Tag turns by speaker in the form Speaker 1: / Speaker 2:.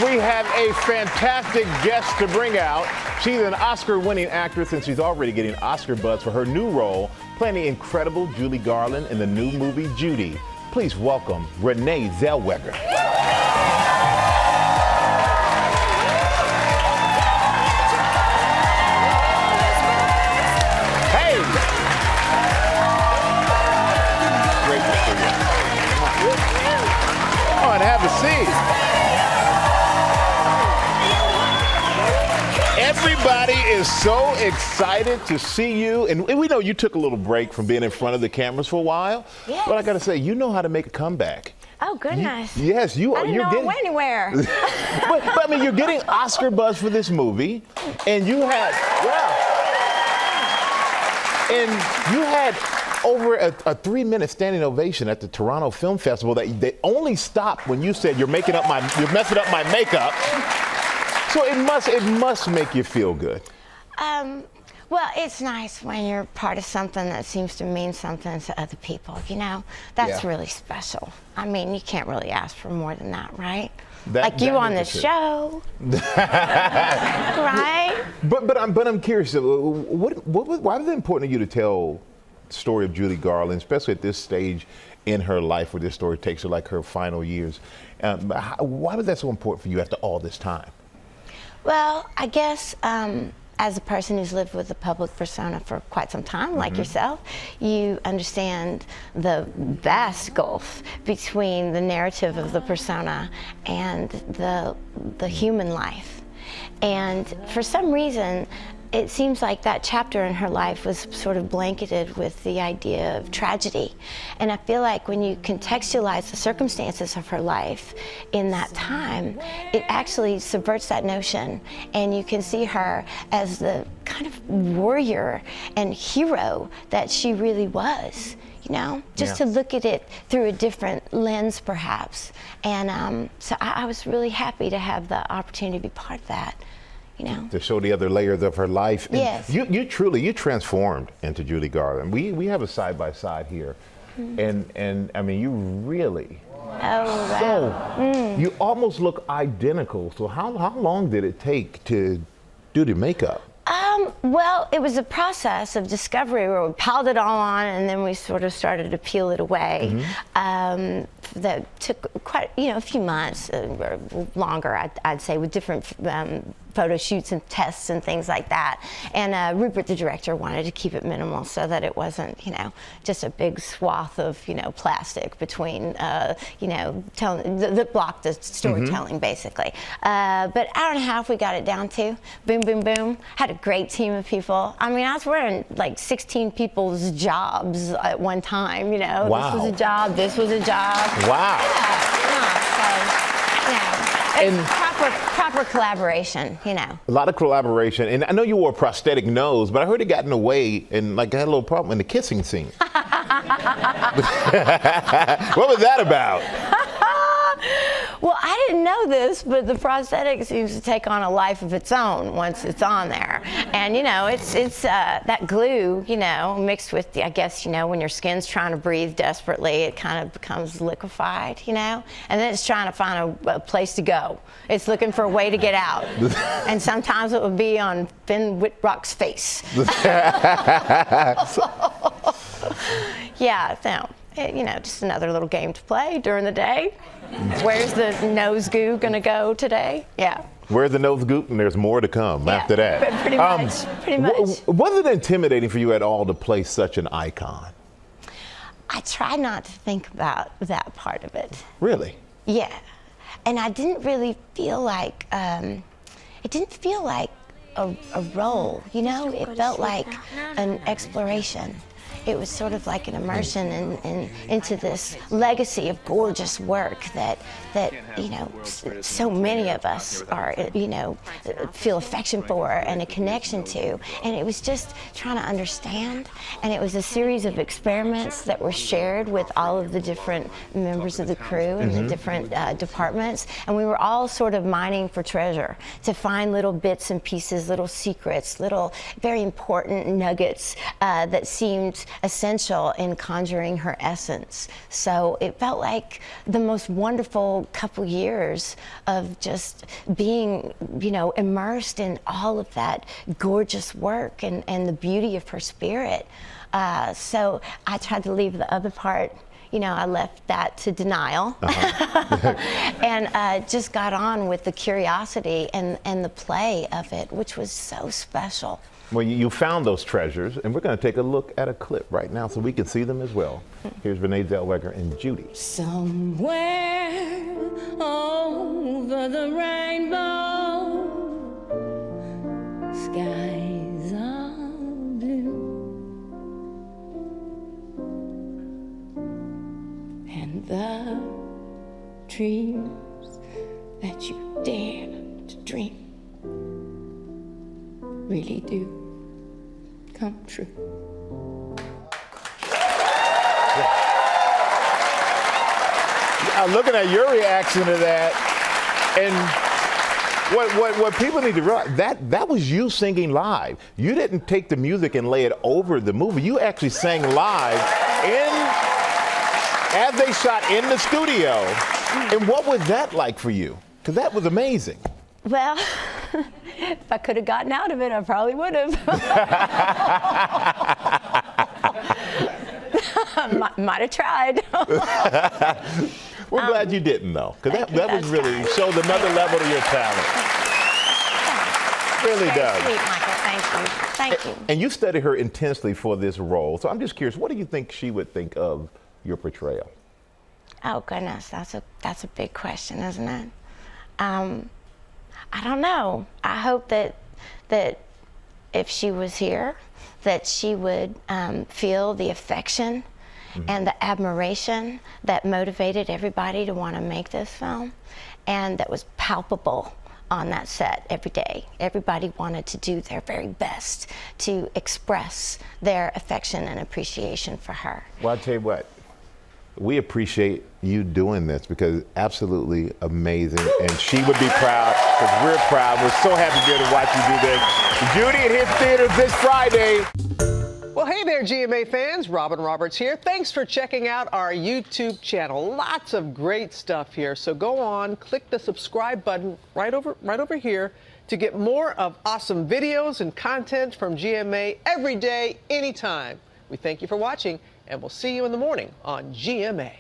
Speaker 1: We have a fantastic guest to bring out. She's an Oscar-winning actress, and she's already getting Oscar buzz for her new role, playing the incredible Judy Garland in the new movie Judy. Please welcome Renee Zellweger. Hey! Great to see you. Oh, and have a seat. Everybody is so excited to see you, and we know you took a little break from being in front of the cameras for a while.
Speaker 2: Yes.
Speaker 1: But I gotta say, you know how to make a comeback.
Speaker 2: Oh goodness!
Speaker 1: Yes, you are.
Speaker 2: I didn't know it went anywhere.
Speaker 1: but I mean, you're getting Oscar buzz for this movie, and you had over a 3-minute standing ovation at the Toronto Film Festival that they only stopped when you said you're messing up my makeup. So it must make you feel good.
Speaker 2: Well, it's nice when you're part of something that seems to mean something to other people, you know? That's really special. I mean, you can't really ask for more than that, right? Like you on the show. Right?
Speaker 1: But I'm curious, why is it important to you to tell the story of Judy Garland, especially at this stage in her life where this story takes her like her final years? Why was that so important for you after all this time?
Speaker 2: Well, I guess as a person who's lived with a public persona for quite some time, like yourself, you understand the vast gulf between the narrative of the persona and the human life. And for some reason, it seems like that chapter in her life was sort of blanketed with the idea of tragedy. And I feel like when you contextualize the circumstances of her life in that time, it actually subverts that notion. And you can see her as the kind of warrior and hero that she really was. You know, just to look at it through a different lens, perhaps. And so I was really happy to have the opportunity to be part of that. You know, to
Speaker 1: show the other layers of her life. And
Speaker 2: yes.
Speaker 1: You transformed into Judy Garland. We have a side by side here, and I mean, you really.
Speaker 2: Oh wow.
Speaker 1: You almost look identical. So how long did it take to do the makeup?
Speaker 2: Well, it was a process of discovery where we piled it all on and then we sort of started to peel it away. That took quite, a few months or longer, I'd say, with different photo shoots and tests and things like that. And Rupert, the director, wanted to keep it minimal so that it wasn't, just a big swath of, plastic between, that blocked the storytelling, basically. But hour and a half we got it down to. Boom, boom, boom. Had a great team of people. I mean, I was wearing like 16 people's jobs at one time,
Speaker 1: Wow.
Speaker 2: This was a job, this was a job.
Speaker 1: Wow.
Speaker 2: And proper collaboration, A
Speaker 1: lot of collaboration. And I know you wore a prosthetic nose, but I heard it got in the way and like had a little problem in the kissing scene. What was that about?
Speaker 2: Well, I didn't know this, but the prosthetic seems to take on a life of its own once it's on there. And, it's that glue, mixed with, I guess, when your skin's trying to breathe desperately, it kind of becomes liquefied, and then it's trying to find a place to go. It's looking for a way to get out. And sometimes it would be on Finn Whitrock's face. Yeah, so, just another little game to play during the day. Where's the nose goo gonna go today? Yeah.
Speaker 1: Where's the nose goo? And there's more to come after that.
Speaker 2: Pretty much.
Speaker 1: Was it intimidating for you at all to play such an icon?
Speaker 2: I try not to think about that part of it.
Speaker 1: Really?
Speaker 2: Yeah. And I didn't really feel like, it didn't feel like a role, It felt like an exploration. It was sort of like an immersion into this legacy of gorgeous work that so many of us are, feel affection for and a connection to. And it was just trying to understand. And it was a series of experiments that were shared with all of the different members of the crew and the different departments. And we were all sort of mining for treasure to find little bits and pieces, little secrets, little very important nuggets that seemed essential in conjuring her essence. So it felt like the most wonderful couple years of just being, you know, immersed in all of that gorgeous work and the beauty of her spirit. So I tried to leave the other part, you know, I left that to denial, and just got on with the curiosity and the play of it, which was so special.
Speaker 1: Well, you found those treasures, and we're going to take a look at a clip right now so we can see them as well. Here's Renee Zellweger and Judy.
Speaker 3: Somewhere over the rainbow, skies are blue, and the dreams that you dare to dream really do come true.
Speaker 1: Looking at your reaction to that, and what people need to realize, that was you singing live. You didn't take the music and lay it over the movie. You actually sang live as they shot in the studio. And what was that like for you? Because that was amazing.
Speaker 2: Well, if I could have gotten out of it, I probably would have. Might have tried.
Speaker 1: We're glad you didn't, though, because that was really shows another level to your talent. Really does.
Speaker 2: Sweet, Michael. Thank you. Thank you.
Speaker 1: And you studied her intensely for this role, so I'm just curious, what do you think she would think of your portrayal?
Speaker 2: Oh goodness, that's a big question, isn't it? I don't know. I hope that if she was here, that she would feel the affection and the admiration that motivated everybody to want to make this film, and that was palpable on that set every day. Everybody wanted to do their very best to express their affection and appreciation for her.
Speaker 1: Well, I'll tell you what, we appreciate you doing this because it's absolutely amazing, and she would be proud because we're proud. We're so happy to be able to watch you do this. Judy, it hits theaters this Friday.
Speaker 4: Well, hey there, GMA fans. Robin Roberts here. Thanks for checking out our YouTube channel. Lots of great stuff here. So go on, click the subscribe button right over here to get more of awesome videos and content from GMA every day, anytime. We thank you for watching, and we'll see you in the morning on GMA.